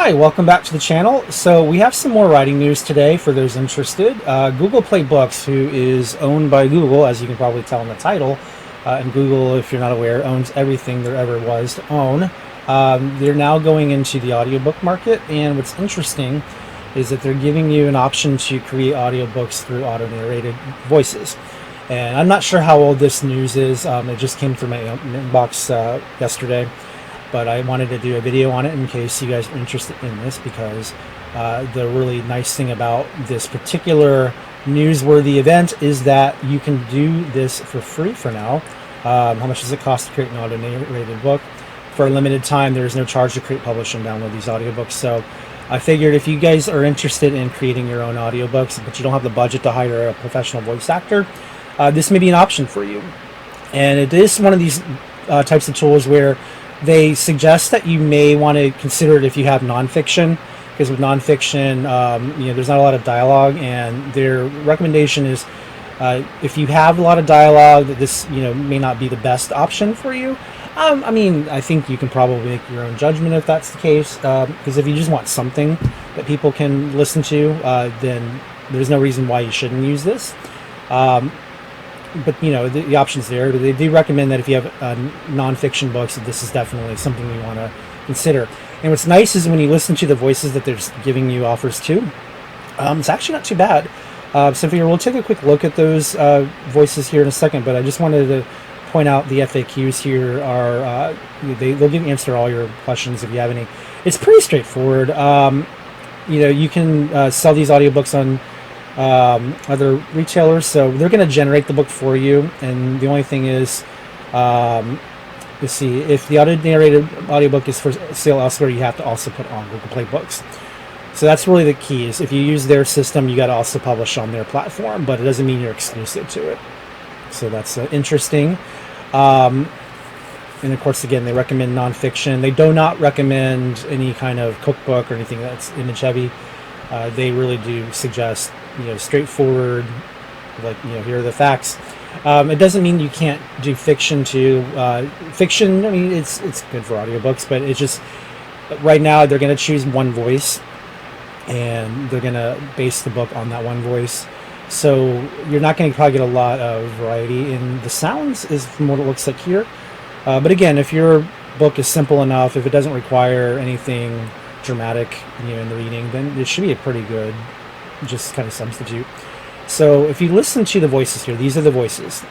Hi, welcome back to the channel. So we have some more writing news today for those interested. Google Play Books, who is owned by Google, as you can probably tell in the title, and Google, if you're not aware, owns everything there ever was to own. They're now going into the audiobook market, and what's interesting is that they're giving you an option to create audiobooks through auto-narrated voices. And I'm not sure how old this news is. It just came through my inbox yesterday. But I wanted to do a video on it in case you guys are interested in this, because the really nice thing about this particular newsworthy event is that you can do this for free for now. How much does it cost to create an auto-narrated book? For a limited time, there is no charge to create, publish, and download these audiobooks. So I figured if you guys are interested in creating your own audiobooks, but you don't have the budget to hire a professional voice actor, this may be an option for you. And it is one of these types of tools where they suggest that you may want to consider it if you have nonfiction, because with nonfiction, there's not a lot of dialogue, and their recommendation is if you have a lot of dialogue, that this may not be the best option for you. I think you can probably make your own judgment if that's the case, because if you just want something that people can listen to, then there's no reason why you shouldn't use this. But the option's there. But they do recommend that if you have nonfiction books, that this is definitely something you want to consider. And what's nice is when you listen to the voices that they're giving you offers to, it's actually not too bad. So we'll take a quick look at those voices here in a second. But I just wanted to point out the FAQs here are they'll answer all your questions if you have any. It's pretty straightforward. You can sell these audiobooks on other retailers, so they're going to generate the book for you, and the only thing is, let's see, if the auto-narrated audiobook is for sale elsewhere, you have to also put on Google Play Books. So that's really the key, is if you use their system, you got to also publish on their platform, but it doesn't mean you're exclusive to it. So that's interesting. And of course, again, they recommend nonfiction. They do not recommend any kind of cookbook or anything that's image heavy. They really do suggest straightforward, like here are the facts. It doesn't mean you can't do fiction too. Fiction, it's good for audiobooks, but it's just right now they're going to choose one voice, and they're going to base the book on that one voice. So you're not going to probably get a lot of variety in the sounds, is from what it looks like here. But again, if your book is simple enough, if it doesn't require anything dramatic in the reading, then it should be a pretty good just kind of substitute. So if you listen to the voices here, these are the voices.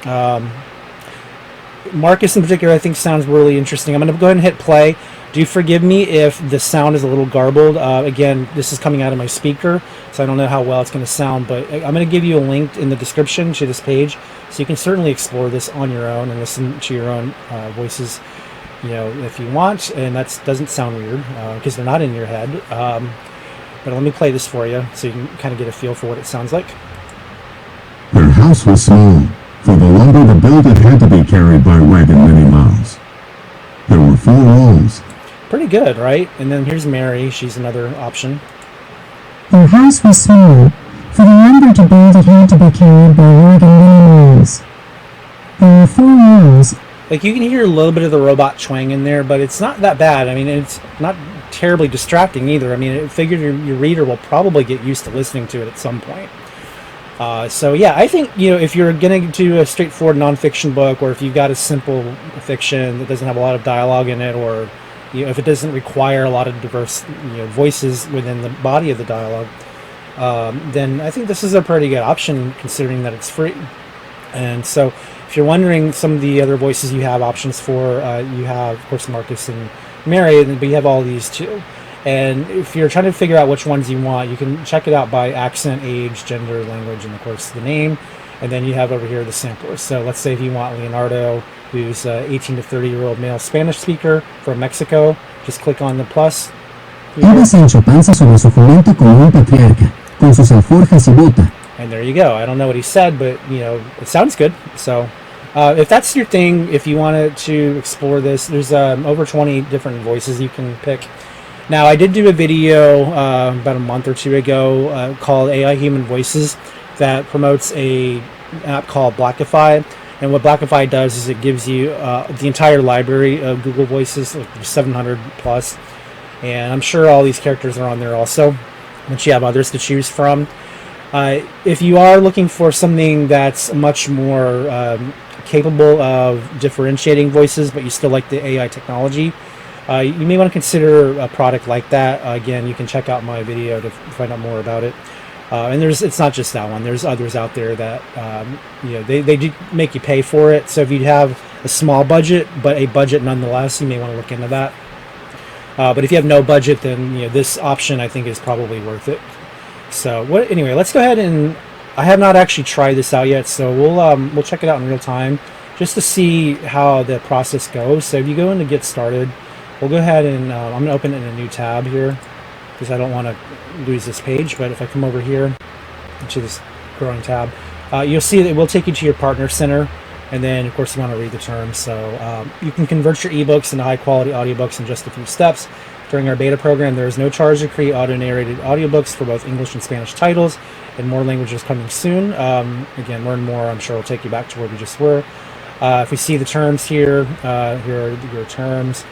Marcus in particular I think sounds really interesting. I'm going to go ahead and hit play. Do forgive me if the sound is a little garbled. Again, this is coming out of my speaker, so I don't know how well it's going to sound, but I'm going to give you a link in the description to this page, so you can certainly explore this on your own and listen to your own voices if you want. And that doesn't sound weird because they're not in your head. But let me play this for you so you can kind of get a feel for what it sounds like. Their house was small. For the lumber to build it had to be carried by wagon many miles. There were 4 walls. Pretty good, right? And then here's Mary. She's another option. Their house was small. For the lumber to build it had to be carried by wagon many miles. There were 4 walls. Like, you can hear a little bit of the robot twang in there, but it's not that bad. It's not terribly distracting either. I figured your reader will probably get used to listening to it at some point. So yeah, I think if you're going to do a straightforward nonfiction book, or if you've got a simple fiction that doesn't have a lot of dialogue in it, or if it doesn't require a lot of diverse voices within the body of the dialogue, then I think this is a pretty good option considering that it's free. And so if you're wondering some of the other voices you have options for, you have, of course, Marcus and Mary, but you have all these too. And if you're trying to figure out which ones you want, you can check it out by accent, age, gender, language, and of course the name. And then you have over here the samplers. So let's say if you want Leonardo, who's an 18 to 30-year-old male Spanish speaker from Mexico, just click on the plus. Iba Sancho Panza sobre su jumento como un patriarca, con sus alforjas y bota. And there you go. I don't know what he said, but it sounds good. So if that's your thing, if you wanted to explore this, there's over 20 different voices you can pick. Now, I did do a video about a month or two ago called AI Human Voices that promotes an app called Blackify. And what Blackify does is it gives you the entire library of Google Voices, like 700 plus. and I'm sure all these characters are on there also, but you have others to choose from. If you are looking for something that's much more capable of differentiating voices, but you still like the AI technology, you may want to consider a product like that. Again, you can check out my video to find out more about it. And it's not just that one. There's others out there that they do make you pay for it. So if you have a small budget, but a budget nonetheless, you may want to look into that. But if you have no budget, then this option I think is probably worth it. So anyway, let's go ahead, and I have not actually tried this out yet, so we'll check it out in real time just to see how the process goes. So if you go in to get started, we'll go ahead and I'm going to open it in a new tab here because I don't want to lose this page. But if I come over here to this growing tab, you'll see that it will take you to your partner center, and then of course you want to read the terms. So you can convert your ebooks into high quality audiobooks in just a few steps. During our beta program, there is no charge to create auto-narrated audiobooks for both English and Spanish titles, and more languages coming soon. Again, learn more. I'm sure will take you back to where we just were. If we see the terms here, here are your terms.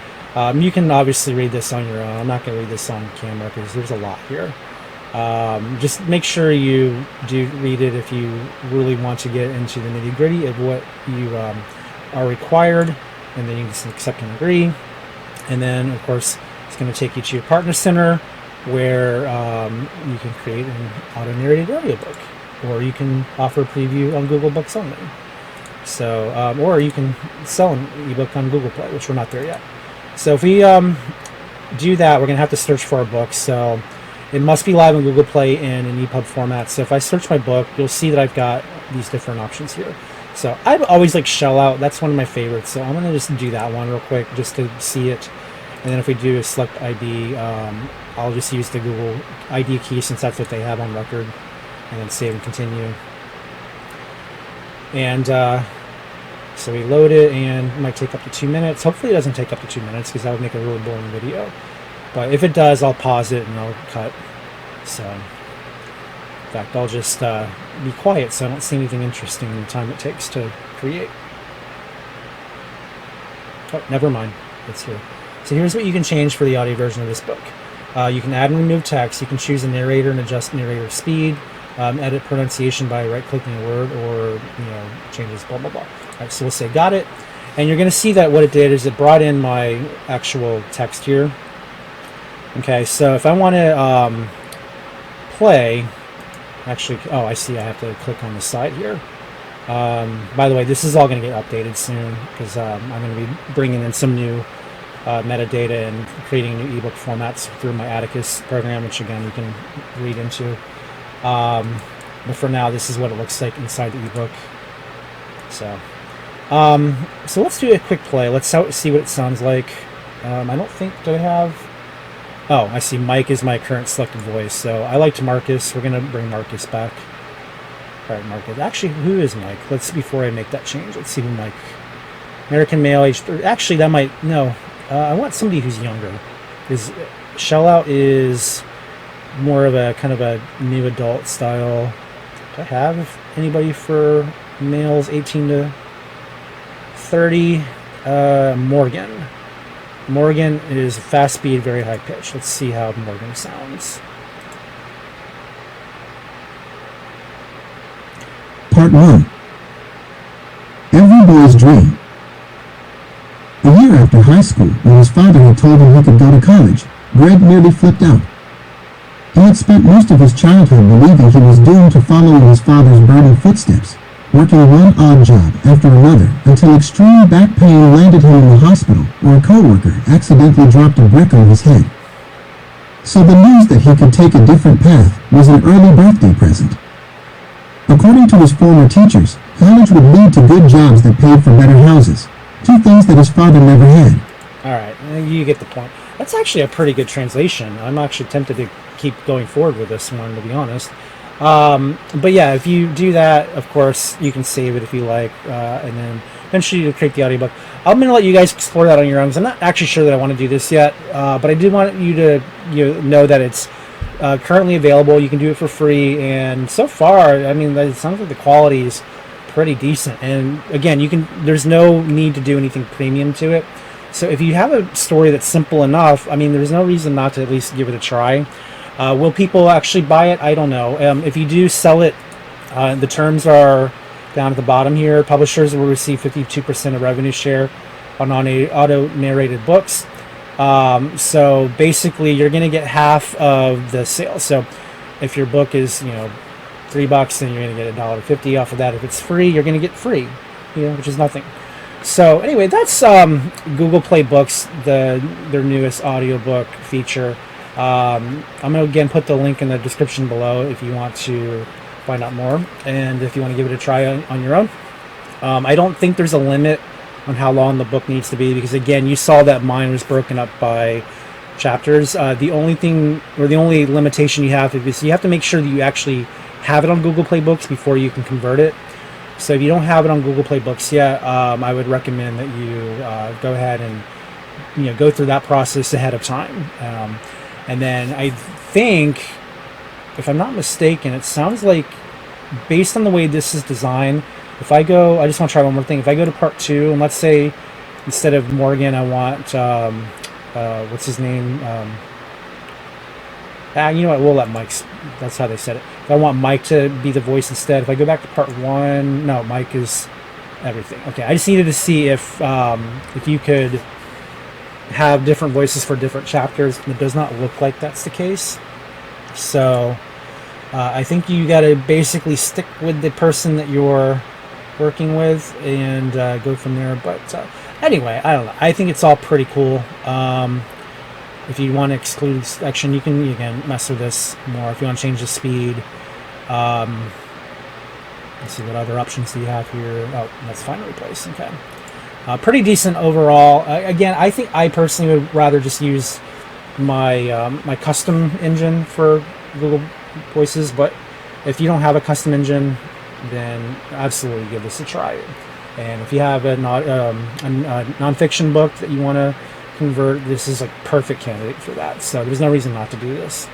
You can obviously read this on your own. I'm not going to read this on camera because there's a lot here. Just make sure you do read it if you really want to get into the nitty-gritty of what you are required, and then you can accept and agree. And then, of course, it's going to take you to your partner center where you can create an auto-narrated audiobook, or you can offer a preview on Google Books only. So, or you can sell an ebook on Google Play, which we're not there yet. So if we do that, we're going to have to search for our book. So it must be live on Google Play in an EPUB format. So if I search my book, you'll see that I've got these different options here. So I've always liked Shell Out. That's one of my favorites. So I'm going to just do that one real quick just to see it. And then if we do a select ID, I'll just use the Google ID key since that's what they have on record, and then save and continue. And so we load it, and it might take up to 2 minutes. Hopefully it doesn't take up to 2 minutes because that would make a really boring video. But if it does, I'll pause it and I'll cut. So in fact, I'll just be quiet so I don't see anything interesting in the time it takes to create. Oh, never mind. It's here. So here's what you can change for the audio version of this book. You can add and remove text. You can choose a narrator and adjust narrator speed, edit pronunciation by right-clicking a word, or changes blah blah blah. All right, so we'll say got it, and you're going to see that what it did is it brought in my actual text here. Okay, so if I want to play, actually, oh, I see. I have to click on the side here. By the way, this is all going to get updated soon because I'm going to be bringing in some new metadata and creating new ebook formats through my Atticus program, which again you can read into. But for now, this is what it looks like inside the ebook. So let's do a quick play. Let's see what it sounds like. I don't think, do I have? Oh, I see. Mike is my current selected voice. So I liked Marcus. We're gonna bring Marcus back. All right, Marcus. Actually, who is Mike? Before I make that change, let's see who Mike. American male, age 30. Actually, that might no. I want somebody who's younger. Shell Out is more of a kind of a new adult style. Do I have anybody for males 18 to 30? Morgan. Morgan is fast speed, very high pitch. Let's see how Morgan sounds. Part 1. Every boy's dream. A year after high school, when his father had told him he could go to college, Greg nearly flipped out. He had spent most of his childhood believing he was doomed to follow in his father's burning footsteps, working one odd job after another until extreme back pain landed him in the hospital, or a coworker accidentally dropped a brick on his head. So the news that he could take a different path was an early birthday present. According to his former teachers, college would lead to good jobs that paid for better houses, two things that his father never had. Alright, you get the point. That's actually a pretty good translation. I'm actually tempted to keep going forward with this one, to be honest. But yeah, if you do that, of course, you can save it if you like, and then eventually you create the audiobook. I'm going to let you guys explore that on your own, because I'm not actually sure that I want to do this yet, but I do want you to know that it's currently available. You can do it for free, and so far, I mean, it sounds like the quality is pretty decent. And again, there's no need to do anything premium to it. So if you have a story that's simple enough, I mean, there's no reason not to at least give it a try. Will people actually buy it? I don't know. If you do sell it, the terms are down at the bottom here. Publishers will receive 52% of revenue share on auto-narrated books. So basically, you're going to get half of the sales. So if your book is, $3, then you're going to get $1.50 off of that. If it's free, you're going to get free, which is nothing. So anyway, that's Google Play Books, their newest audiobook feature. I'm going to again put the link in the description below if you want to find out more, and if you want to give it a try on your own. I don't think there's a limit on how long the book needs to be, because again, you saw that mine was broken up by chapters. The only thing, or the only limitation you have, is you have to make sure that you actually have it on Google Play Books before you can convert it. So if you don't have it on Google Play Books yet, I would recommend that you go ahead and go through that process ahead of time. And then I think, if I'm not mistaken, it sounds like, based on the way this is designed, if I just want to try one more thing. If I go to part 2, and let's say instead of Morgan, I want what's his name? You know what? We'll let Mike's. That's how they said it. If I want Mike to be the voice instead, if I go back to part 1, no, Mike is everything. Okay, I just needed to see if you could have different voices for different chapters, and it does not look like that's the case. So I think you got to basically stick with the person that you're working with and go from there. But anyway, I don't know. I think it's all pretty cool. If you want to exclude section, you can, again, mess with this more. If you want to change the speed, let's see, what other options do you have here? Oh, that's fine to replace. Okay. Pretty decent overall. Again, I think I personally would rather just use my my custom engine for Google Voices, but if you don't have a custom engine, then absolutely give this a try. And if you have a nonfiction book that you want to convert, this is a perfect candidate for that. So there's no reason not to do this.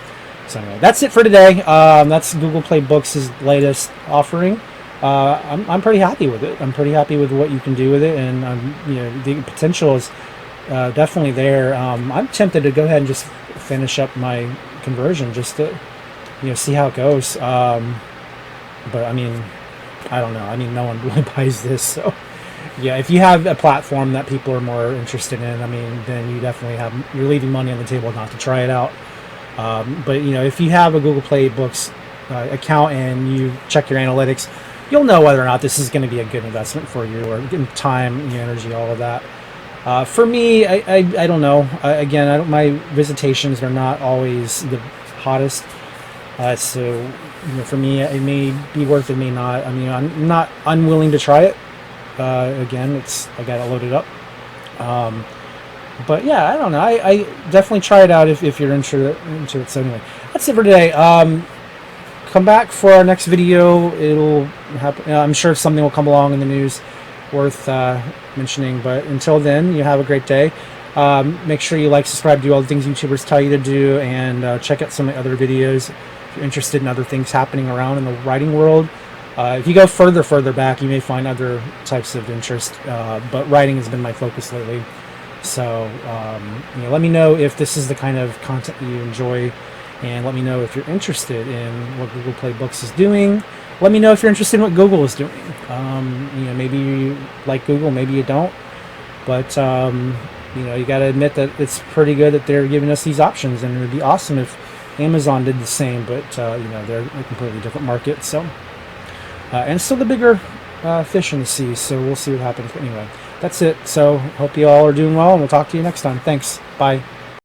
So anyway, that's it for today. That's Google Play Books' latest offering. I'm pretty happy with it. I'm pretty happy with what you can do with it, and the potential is definitely there. I'm tempted to go ahead and just finish up my conversion just to see how it goes. But I mean, I don't know. I mean, no one really buys this, so yeah. If you have a platform that people are more interested in, I mean, then you're leaving money on the table not to try it out. But if you have a Google Play Books account and you check your analytics, you'll know whether or not this is going to be a good investment for you, or time, energy, all of that. For me, I don't know. Again, my visitations are not always the hottest. So for me, it may be worth it, may not. I mean, I'm not unwilling to try it. Again, I got it loaded up. But yeah, I don't know. I definitely try it out if you're into it. So anyway, that's it for today. Come back for our next video. It'll happen. I'm sure something will come along in the news worth mentioning. But until then, you have a great day. Make sure you like, subscribe, do all the things YouTubers tell you to do, and check out some of the other videos if you're interested in other things happening around in the writing world. If you go further back, you may find other types of interest, but writing has been my focus lately. So let me know if this is the kind of content you enjoy, and let me know if you're interested in what Google Play Books is doing. Let me know if you're interested in what Google is doing. Maybe you like Google, maybe you don't, but you got to admit that it's pretty good that they're giving us these options, and it would be awesome if Amazon did the same, but they're a completely different market. So and still the bigger fish in the sea, so we'll see what happens. But anyway, that's it. So hope you all are doing well, and we'll talk to you next time. Thanks. Bye.